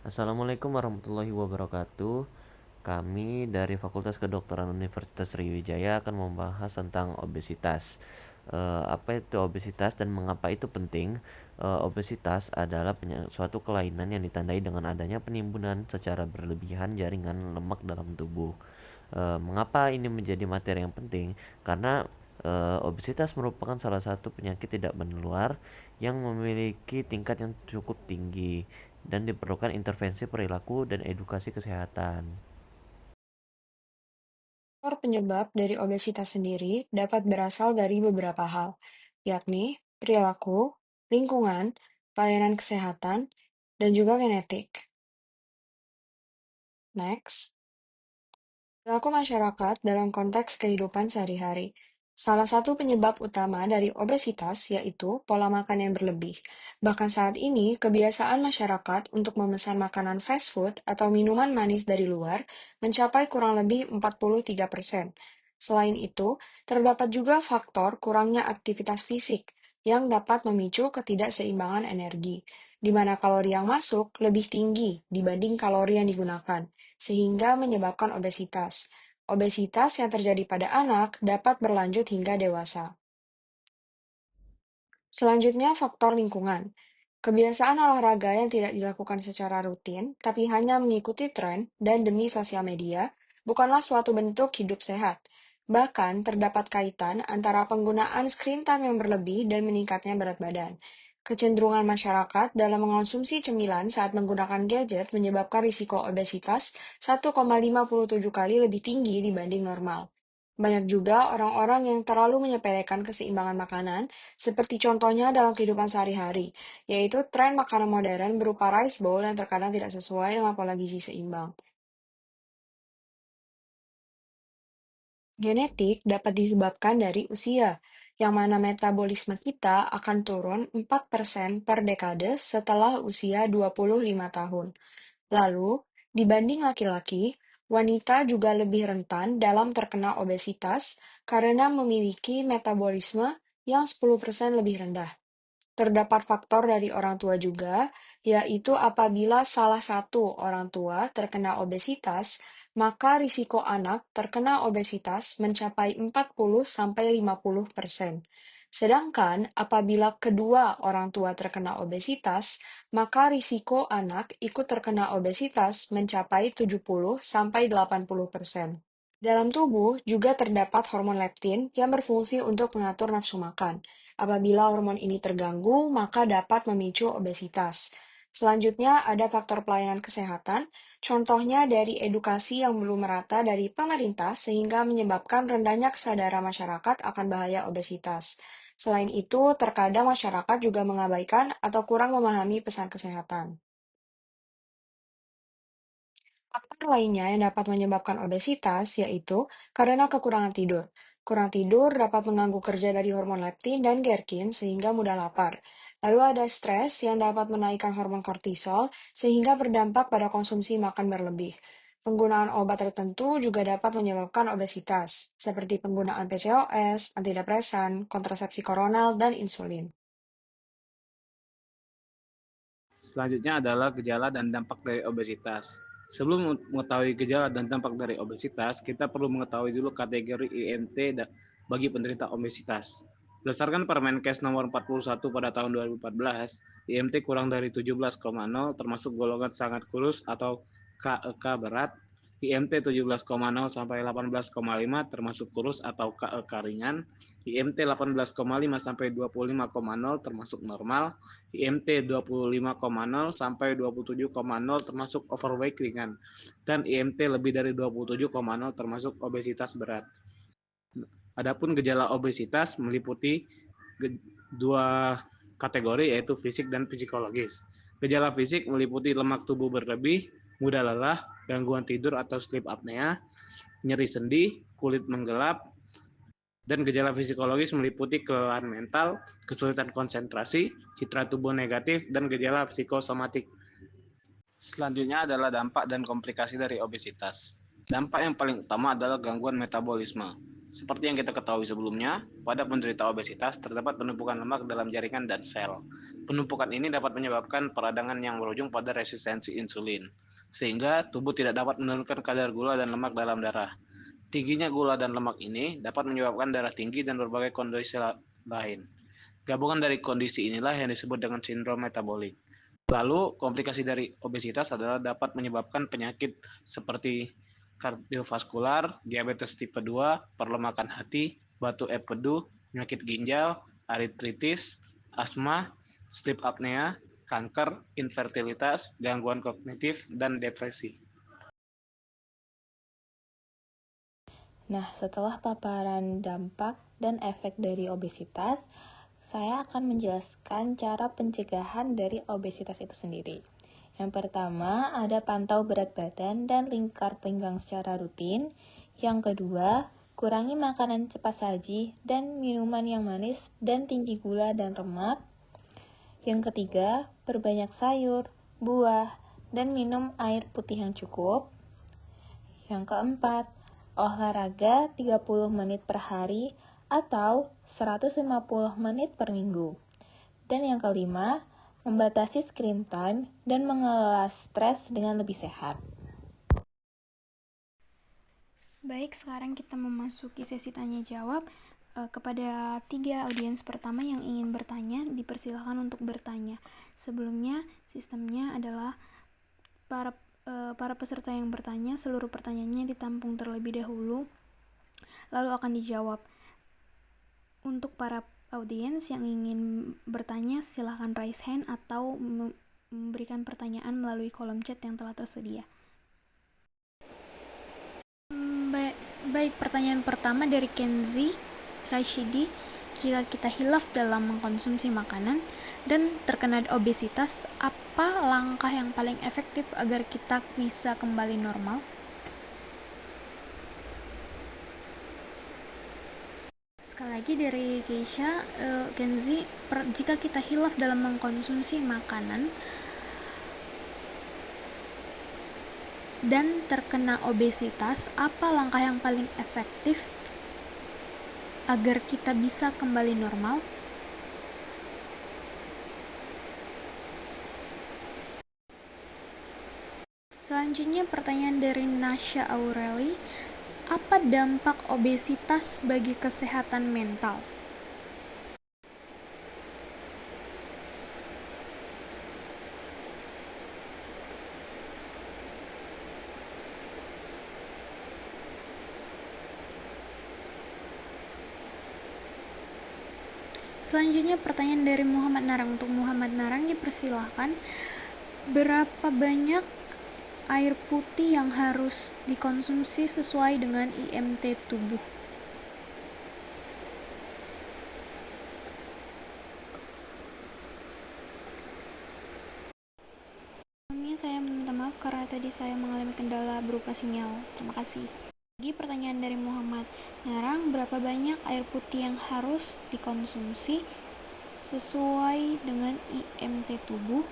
Assalamualaikum warahmatullahi wabarakatuh. Kami dari Fakultas Kedokteran Universitas Sriwijaya akan membahas tentang obesitas. Apa itu obesitas dan mengapa itu penting? Obesitas adalah suatu kelainan yang ditandai dengan adanya penimbunan secara berlebihan jaringan lemak dalam tubuh. Mengapa ini menjadi materi yang penting? Karena obesitas merupakan salah satu penyakit tidak menular yang memiliki tingkat yang cukup tinggi dan diperlukan intervensi perilaku dan edukasi kesehatan. Faktor penyebab dari obesitas sendiri dapat berasal dari beberapa hal, yakni perilaku, lingkungan, pelayanan kesehatan, dan juga genetik. Next, perilaku masyarakat dalam konteks kehidupan sehari-hari. Salah satu penyebab utama dari obesitas yaitu pola makan yang berlebih. Bahkan saat ini, kebiasaan masyarakat untuk memesan makanan fast food atau minuman manis dari luar mencapai kurang lebih 43%. Selain itu, terdapat juga faktor kurangnya aktivitas fisik yang dapat memicu ketidakseimbangan energi, di mana kalori yang masuk lebih tinggi dibanding kalori yang digunakan sehingga menyebabkan obesitas. Obesitas yang terjadi pada anak dapat berlanjut hingga dewasa. Selanjutnya, faktor lingkungan. Kebiasaan olahraga yang tidak dilakukan secara rutin, tapi hanya mengikuti tren dan demi sosial media, bukanlah suatu bentuk hidup sehat. Bahkan, terdapat kaitan antara penggunaan screen time yang berlebih dan meningkatnya berat badan. Kecenderungan masyarakat dalam mengonsumsi cemilan saat menggunakan gadget menyebabkan risiko obesitas 1,57 kali lebih tinggi dibanding normal. Banyak juga orang-orang yang terlalu menyepelekan keseimbangan makanan, seperti contohnya dalam kehidupan sehari-hari, yaitu tren makanan modern berupa rice bowl yang terkadang tidak sesuai dengan pola gizi seimbang. Genetik dapat disebabkan dari usia, yang mana metabolisme kita akan turun 4% per dekade setelah usia 25 tahun. Lalu, dibanding laki-laki, wanita juga lebih rentan dalam terkena obesitas karena memiliki metabolisme yang 10% lebih rendah. Terdapat faktor dari orang tua juga, yaitu apabila salah satu orang tua terkena obesitas, maka risiko anak terkena obesitas mencapai 40-50%. Sedangkan apabila kedua orang tua terkena obesitas, maka risiko anak ikut terkena obesitas mencapai 70-80%. Dalam tubuh juga terdapat hormon leptin yang berfungsi untuk mengatur nafsu makan. Apabila hormon ini terganggu, maka dapat memicu obesitas. Selanjutnya ada faktor pelayanan kesehatan, contohnya dari edukasi yang belum merata dari pemerintah sehingga menyebabkan rendahnya kesadaran masyarakat akan bahaya obesitas. Selain itu, terkadang masyarakat juga mengabaikan atau kurang memahami pesan kesehatan. Faktor lainnya yang dapat menyebabkan obesitas yaitu karena kekurangan tidur. Kurang tidur dapat mengganggu kerja dari hormon leptin dan ghrelin sehingga mudah lapar. Lalu ada stres yang dapat menaikkan hormon kortisol sehingga berdampak pada konsumsi makan berlebih. Penggunaan obat tertentu juga dapat menyebabkan obesitas, seperti penggunaan PCOS, antidepresan, kontrasepsi koronal, dan insulin. Selanjutnya adalah gejala dan dampak dari obesitas. Sebelum mengetahui gejala dan dampak dari obesitas, kita perlu mengetahui dulu kategori IMT bagi penderita obesitas. Berdasarkan Permenkes nomor 41 pada tahun 2014, IMT kurang dari 17,0 termasuk golongan sangat kurus atau KEK berat, IMT 17,0 sampai 18,5 termasuk kurus atau KEK ringan, IMT 18,5 sampai 25,0 termasuk normal, IMT 25,0 sampai 27,0 termasuk overweight ringan, dan IMT lebih dari 27,0 termasuk obesitas berat. Adapun gejala obesitas meliputi dua kategori yaitu fisik dan psikologis. Gejala fisik meliputi lemak tubuh berlebih, mudah lelah, gangguan tidur atau sleep apnea, nyeri sendi, kulit menggelap, dan gejala psikologis meliputi kelelahan mental, kesulitan konsentrasi, citra tubuh negatif, dan gejala psikosomatik. Selanjutnya adalah dampak dan komplikasi dari obesitas. Dampak yang paling utama adalah gangguan metabolisme. Seperti yang kita ketahui sebelumnya, pada penderita obesitas terdapat penumpukan lemak dalam jaringan dan sel. Penumpukan ini dapat menyebabkan peradangan yang berujung pada resistensi insulin, sehingga tubuh tidak dapat menurunkan kadar gula dan lemak dalam darah. Tingginya gula dan lemak ini dapat menyebabkan darah tinggi dan berbagai kondisi lain. Gabungan dari kondisi inilah yang disebut dengan sindrom metabolik. Lalu, komplikasi dari obesitas adalah dapat menyebabkan penyakit seperti kardiovaskular, diabetes tipe 2, perlemakan hati, batu empedu, penyakit ginjal, artritis, asma, sleep apnea, kanker, infertilitas, gangguan kognitif, dan depresi. Nah, setelah paparan dampak dan efek dari obesitas, saya akan menjelaskan cara pencegahan dari obesitas itu sendiri. Yang pertama, ada pantau berat badan dan lingkar pinggang secara rutin. Yang kedua, kurangi makanan cepat saji dan minuman yang manis dan tinggi gula dan lemak. Yang ketiga, perbanyak sayur, buah, dan minum air putih yang cukup. Yang keempat, olahraga 30 menit per hari atau 150 menit per minggu. Dan yang kelima, membatasi screen time dan mengelola stres dengan lebih sehat. Baik, sekarang kita memasuki sesi tanya jawab. Kepada 3 audiens pertama yang ingin bertanya, dipersilakan untuk bertanya. Sebelumnya, sistemnya adalah para peserta yang bertanya, seluruh pertanyaannya ditampung terlebih dahulu, lalu akan dijawab. Untuk para audiens yang ingin bertanya, silakan raise hand atau memberikan pertanyaan melalui kolom chat yang telah tersedia. Baik, pertanyaan pertama dari Kenzi Rashidi. Jika kita hilaf dalam mengkonsumsi makanan dan terkena obesitas, apa langkah yang paling efektif agar kita bisa kembali normal? Sekali lagi dari Keisha, Kenzi, jika kita hilaf dalam mengkonsumsi makanan dan terkena obesitas, apa langkah yang paling efektif agar kita bisa kembali normal? Selanjutnya pertanyaan dari Nasya Aureli, apa dampak obesitas bagi kesehatan mental? Selanjutnya pertanyaan dari Muhammad Narang. Untuk Muhammad Narang dipersilahkan, berapa banyak air putih yang harus dikonsumsi sesuai dengan IMT tubuh? Sebelumnya saya meminta maaf karena tadi saya mengalami kendala berupa sinyal. Terima kasih. Lagi pertanyaan dari Muhammad Narang, berapa banyak air putih yang harus dikonsumsi sesuai dengan IMT tubuh?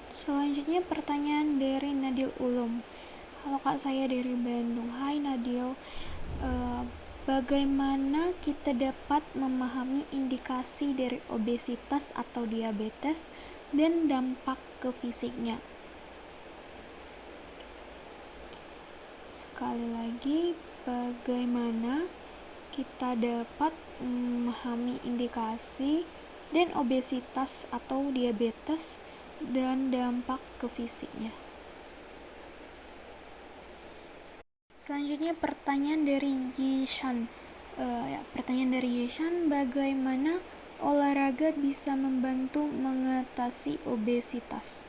Selanjutnya pertanyaan dari Nadil Ulum. Halo Kak, saya dari Bandung. Hai Nadil, bagaimana kita dapat memahami indikasi dari obesitas atau diabetes dan dampak ke fisiknya? Sekali lagi, bagaimana kita dapat memahami indikasi dan obesitas atau diabetes dan dampak ke fisiknya? Selanjutnya pertanyaan dari Yishan. Bagaimana olahraga bisa membantu mengatasi obesitas?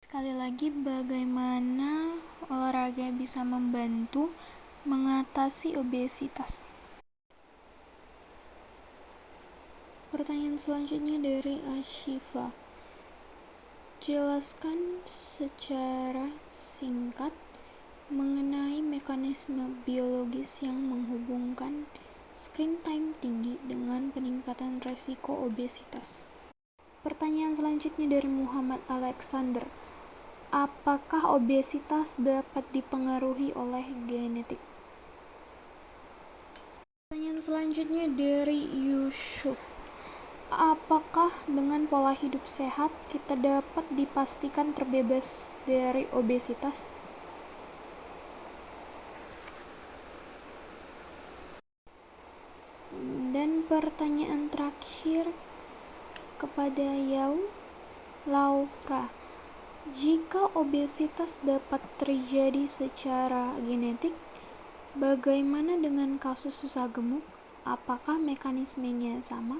Sekali lagi, bagaimana olahraga bisa membantu mengatasi obesitas? Pertanyaan selanjutnya dari Ashifa. Jelaskan secara singkat mengenai mekanisme biologis yang menghubungkan screen time tinggi dengan peningkatan resiko obesitas. Pertanyaan selanjutnya dari Muhammad Alexander. Apakah obesitas dapat dipengaruhi oleh genetik? Pertanyaan selanjutnya dari Yusuf. Apakah dengan pola hidup sehat kita dapat dipastikan terbebas dari obesitas? Dan pertanyaan terakhir kepada Laura. Jika obesitas dapat terjadi secara genetik, bagaimana dengan kasus susah gemuk? Apakah mekanismenya sama?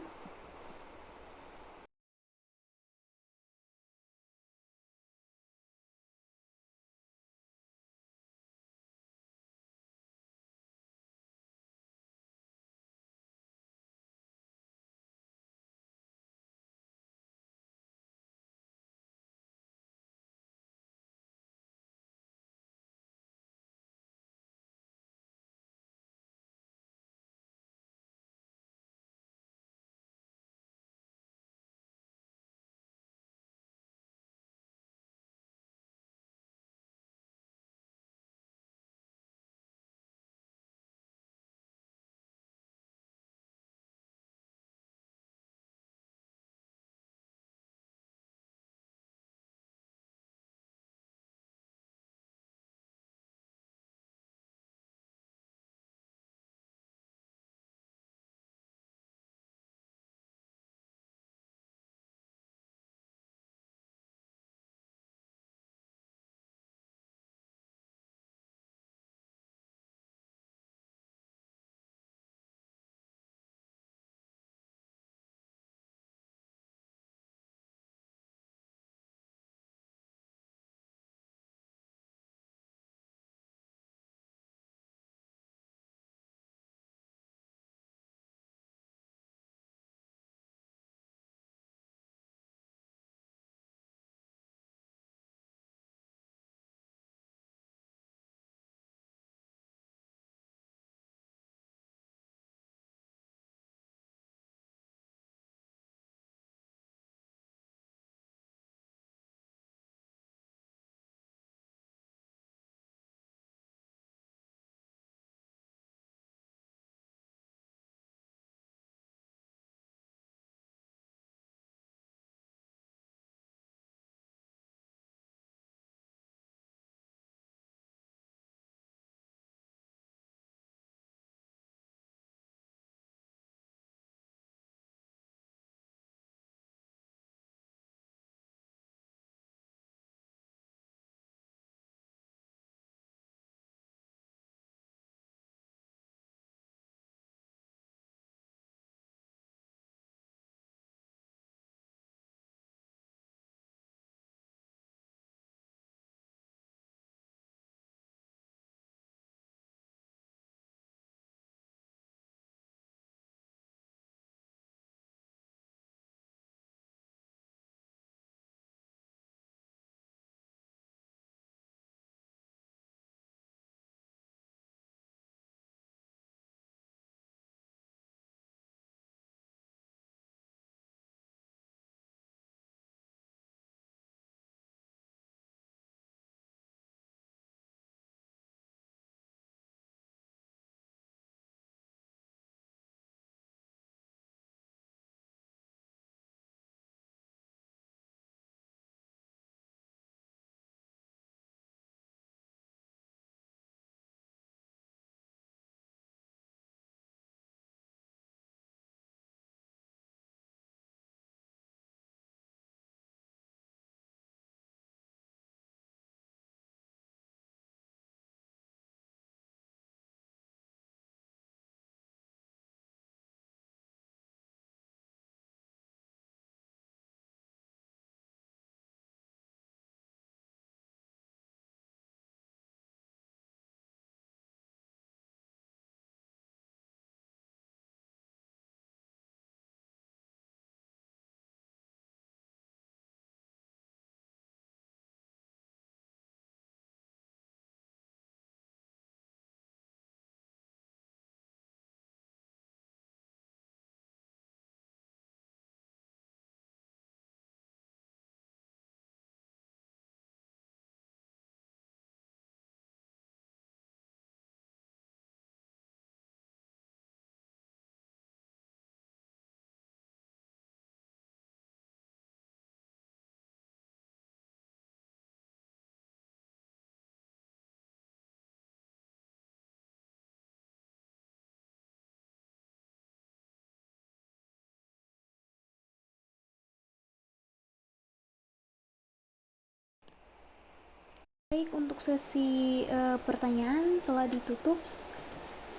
Baik, untuk sesi pertanyaan telah ditutup.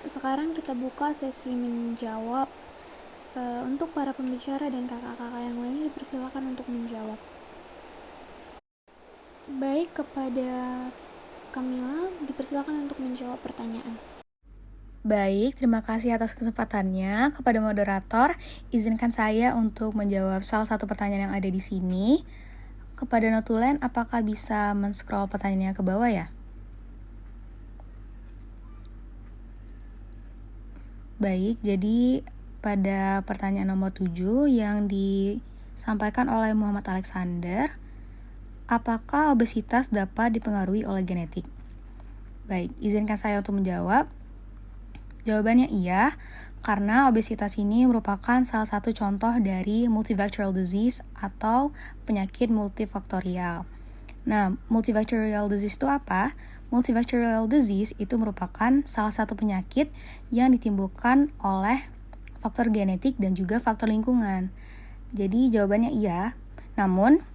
Sekarang kita buka sesi menjawab. Untuk para pembicara dan kakak-kakak yang lainnya dipersilakan untuk menjawab. Baik, kepada Kamila dipersilakan untuk menjawab pertanyaan. Baik, terima kasih atas kesempatannya. Kepada moderator, izinkan saya untuk menjawab salah satu pertanyaan yang ada di sini. Kepada Notulen, apakah bisa men-scroll pertanyaannya ke bawah ya? Baik, jadi pada pertanyaan nomor 7 yang disampaikan oleh Muhammad Alexander, apakah obesitas dapat dipengaruhi oleh genetik? Baik, izinkan saya untuk menjawab. Jawabannya iya, karena obesitas ini merupakan salah satu contoh dari multifactorial disease atau penyakit multifaktorial. Nah, multifactorial disease itu apa? Multifactorial disease itu merupakan salah satu penyakit yang ditimbulkan oleh faktor genetik dan juga faktor lingkungan. Jadi jawabannya iya. Namun,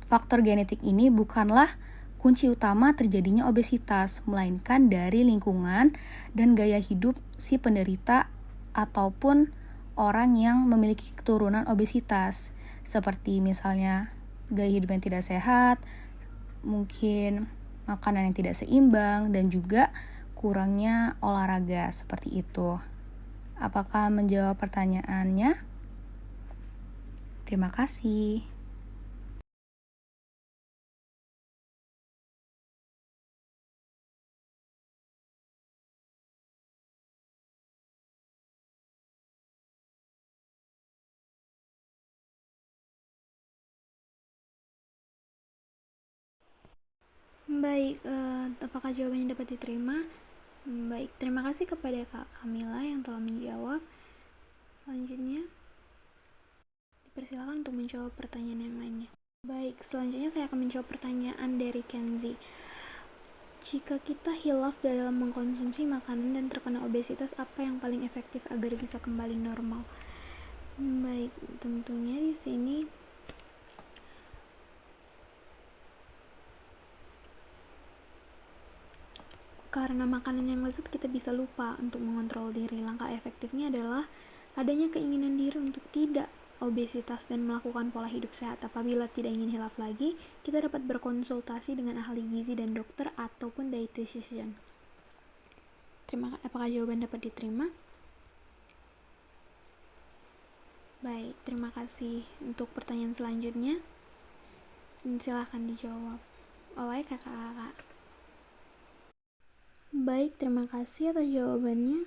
faktor genetik ini bukanlah kunci utama terjadinya obesitas, melainkan dari lingkungan dan gaya hidup si penderita ataupun orang yang memiliki keturunan obesitas. Seperti misalnya gaya hidup yang tidak sehat, mungkin makanan yang tidak seimbang, dan juga kurangnya olahraga seperti itu. Apakah menjawab pertanyaannya? Terima kasih. Baik, apakah jawabannya dapat diterima? Baik, terima kasih kepada Kak Kamila yang telah menjawab. Selanjutnya, dipersilakan untuk menjawab pertanyaan yang lainnya. Baik, selanjutnya saya akan menjawab pertanyaan dari Kenzi. Jika kita hilaf dalam mengkonsumsi makanan dan terkena obesitas, apa yang paling efektif agar bisa kembali normal? Baik, tentunya di sini karena makanan yang lezat kita bisa lupa untuk mengontrol diri. Langkah efektifnya adalah adanya keinginan diri untuk tidak obesitas dan melakukan pola hidup sehat. Apabila tidak ingin hilaf lagi, kita dapat berkonsultasi dengan ahli gizi dan dokter ataupun dietitian. Apakah jawaban dapat diterima? Baik, terima kasih. Untuk pertanyaan selanjutnya, silahkan dijawab oleh kakak-kakak. Baik, terima kasih atas jawabannya.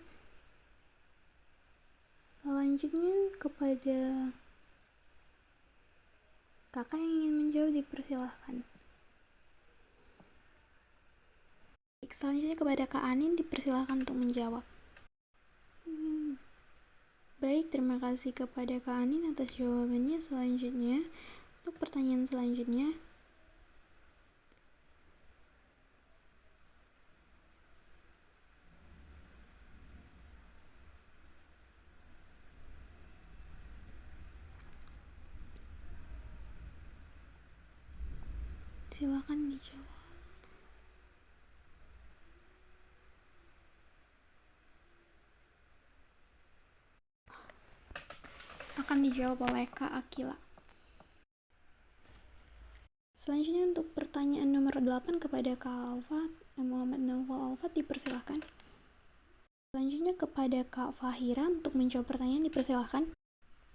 Selanjutnya kepada kakak yang ingin menjawab dipersilahkan. Baik, selanjutnya kepada Kak Anin dipersilahkan untuk menjawab. Baik, terima kasih kepada Kak Anin atas jawabannya. Selanjutnya, untuk pertanyaan selanjutnya, silakan dijawab. Akan dijawab oleh Kak Akila. Selanjutnya untuk pertanyaan nomor 8 kepada Kak Alfat, Muhammad Naufal Alfat dipersilahkan. Selanjutnya kepada Kak Fahira untuk menjawab pertanyaan dipersilahkan.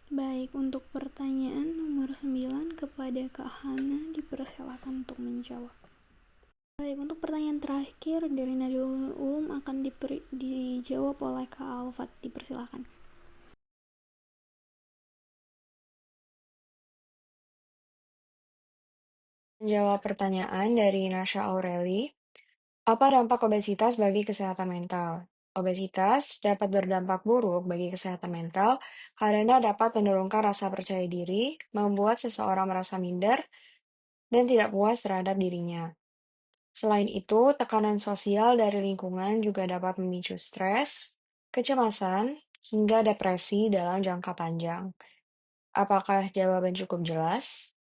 Baik, untuk pertanyaan nomor 9 kepada Kak Hana dipersilahkan untuk menjawab. Baik, untuk pertanyaan terakhir dari Nadil Ulum akan dijawab oleh Kak Alfat, dipersilahkan. Menjawab pertanyaan dari Nasha Aureli, apa dampak obesitas bagi kesehatan mental? Obesitas dapat berdampak buruk bagi kesehatan mental karena dapat menurunkan rasa percaya diri, membuat seseorang merasa minder, dan tidak puas terhadap dirinya. Selain itu, tekanan sosial dari lingkungan juga dapat memicu stres, kecemasan, hingga depresi dalam jangka panjang. Apakah jawaban cukup jelas?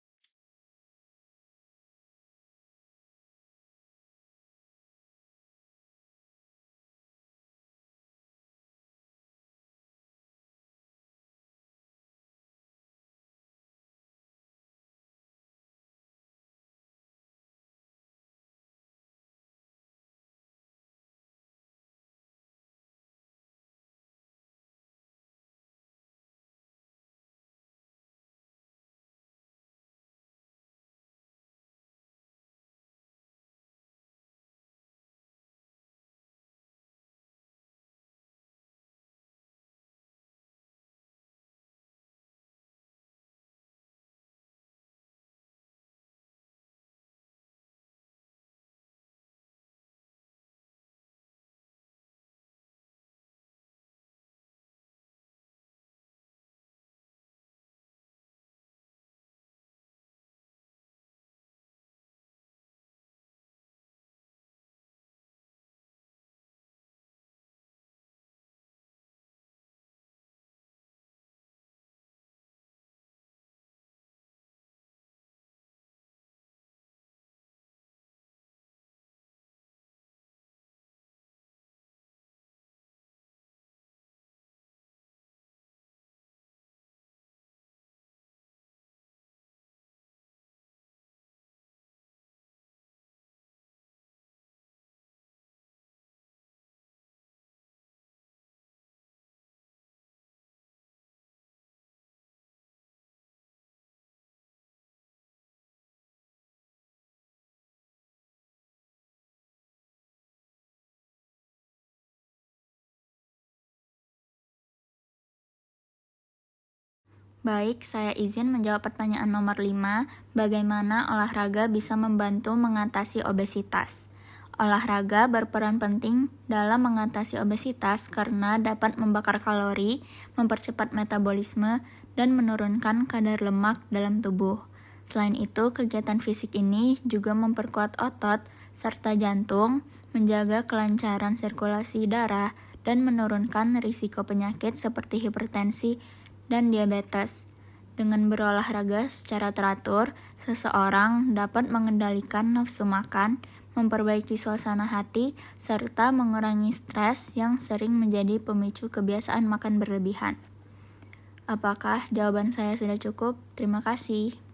Baik, saya izin menjawab pertanyaan nomor 5, bagaimana olahraga bisa membantu mengatasi obesitas. Olahraga berperan penting dalam mengatasi obesitas karena dapat membakar kalori, mempercepat metabolisme, dan menurunkan kadar lemak dalam tubuh. Selain itu, kegiatan fisik ini juga memperkuat otot serta jantung, menjaga kelancaran sirkulasi darah, dan menurunkan risiko penyakit seperti hipertensi dan diabetes. Dengan berolahraga secara teratur, seseorang dapat mengendalikan nafsu makan, memperbaiki suasana hati, serta mengurangi stres yang sering menjadi pemicu kebiasaan makan berlebihan. Apakah jawaban saya sudah cukup? Terima kasih.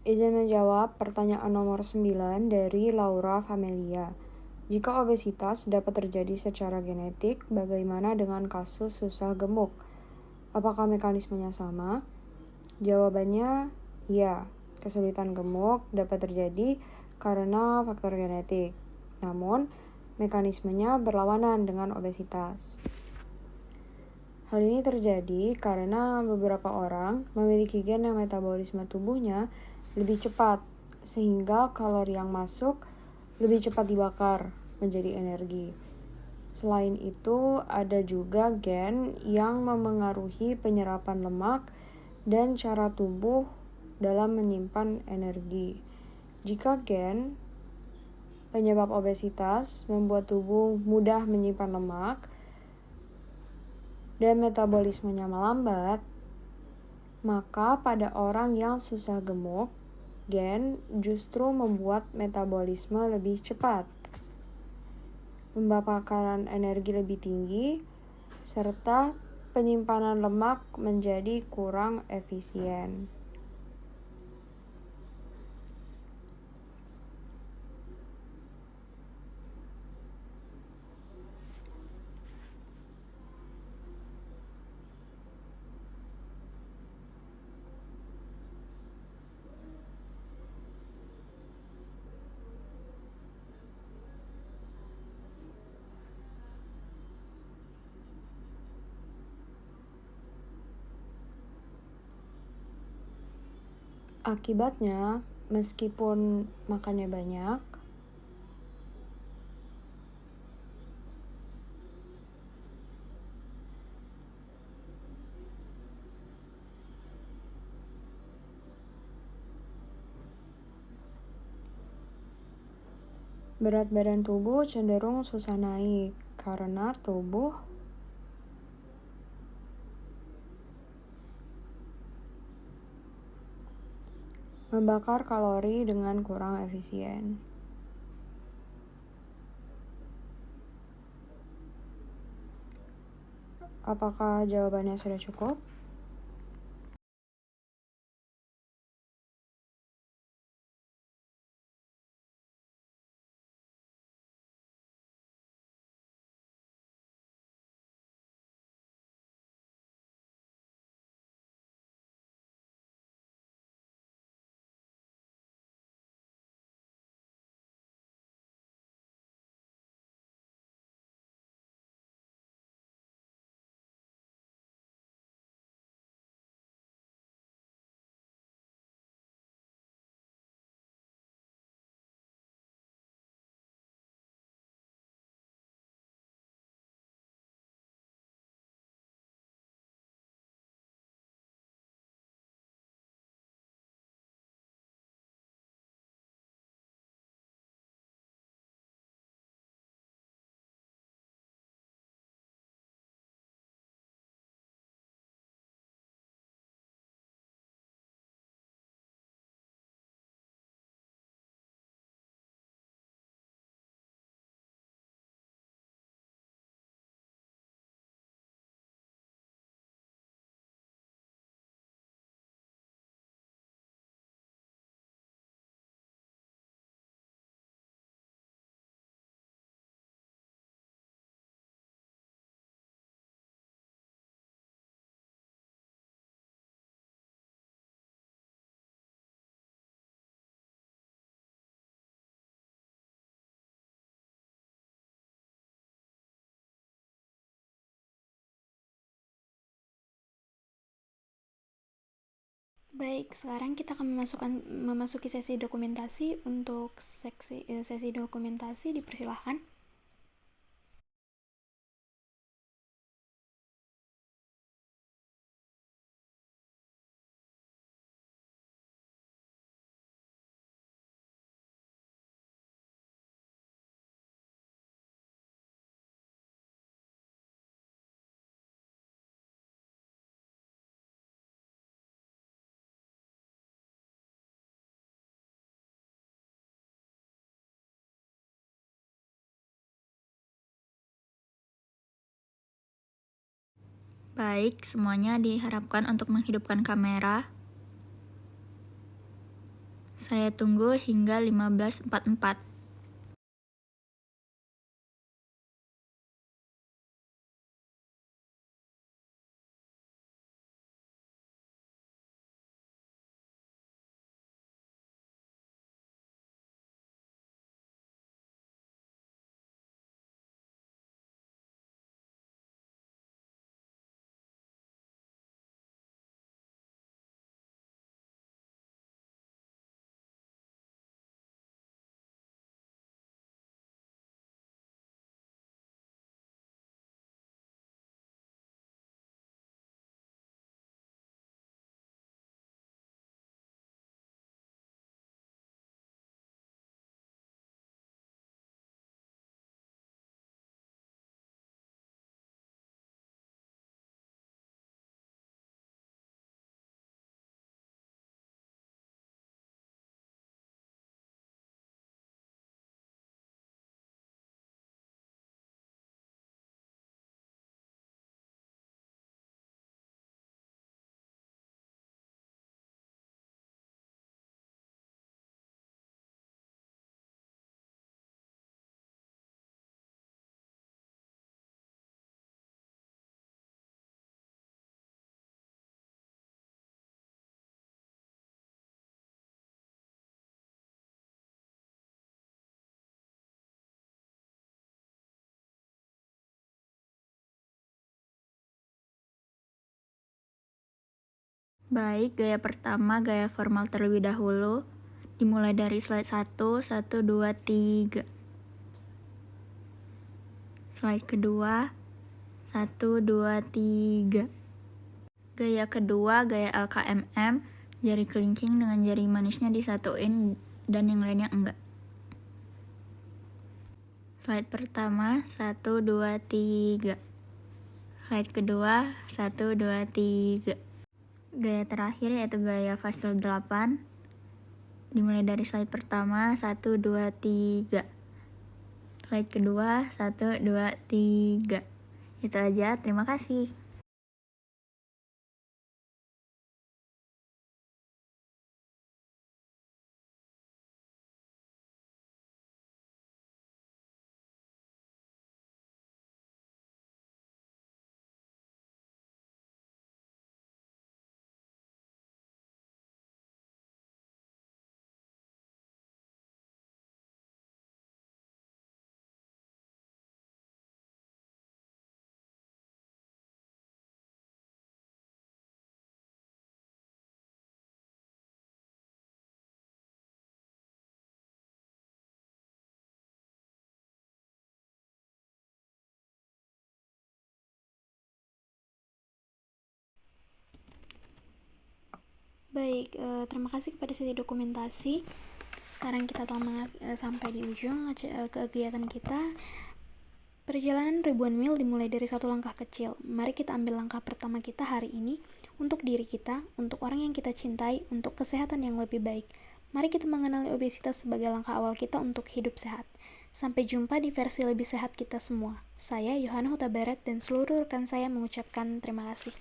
Izin menjawab pertanyaan nomor 9 dari Laura Famelia. Jika obesitas dapat terjadi secara genetik, bagaimana dengan kasus susah gemuk? Apakah mekanismenya sama? Jawabannya, iya. Kesulitan gemuk dapat terjadi karena faktor genetik. Namun, mekanismenya berlawanan dengan obesitas. Hal ini terjadi karena beberapa orang memiliki gen yang metabolisme tubuhnya lebih cepat, sehingga kalori yang masuk lebih cepat dibakar menjadi energi. Selain itu, ada juga gen yang memengaruhi penyerapan lemak dan cara tubuh dalam menyimpan energi. Jika gen penyebab obesitas membuat tubuh mudah menyimpan lemak dan metabolismenya melambat, maka pada orang yang susah gemuk, gen justru membuat metabolisme lebih cepat, pembakaran energi lebih tinggi, serta penyimpanan lemak menjadi kurang efisien. Akibatnya, meskipun makannya banyak, berat badan tubuh cenderung susah naik karena tubuh membakar kalori dengan kurang efisien. Apakah jawabannya sudah cukup? Baik, sekarang kita akan memasuki sesi dokumentasi. Untuk sesi dokumentasi dipersilahkan. Baik, semuanya diharapkan untuk menghidupkan kamera. Saya tunggu hingga 15.44. Baik, gaya pertama, gaya formal terlebih dahulu. Dimulai dari slide 1, 1, 2, 3. Slide kedua, 1, 2, 3. Gaya kedua, gaya LKMM, jari kelingking dengan jari manisnya disatuin dan yang lainnya enggak. Slide pertama, 1, 2, 3. Slide kedua, 1, 2, 3. Gaya terakhir yaitu gaya fase 8. Dimulai dari slide pertama, 1, 2, 3. Slide kedua, 1, 2, 3. Itu aja, terima kasih. Baik, terima kasih kepada sesi dokumentasi. Sekarang kita telah sampai di ujung kegiatan kita. Perjalanan ribuan mil dimulai dari satu langkah kecil. Mari kita ambil langkah pertama kita hari ini untuk diri kita, untuk orang yang kita cintai, untuk kesehatan yang lebih baik. Mari kita mengenali obesitas sebagai langkah awal kita untuk hidup sehat. Sampai jumpa di versi lebih sehat kita semua. Saya Yohana Huta Barat dan seluruh rekan saya mengucapkan terima kasih.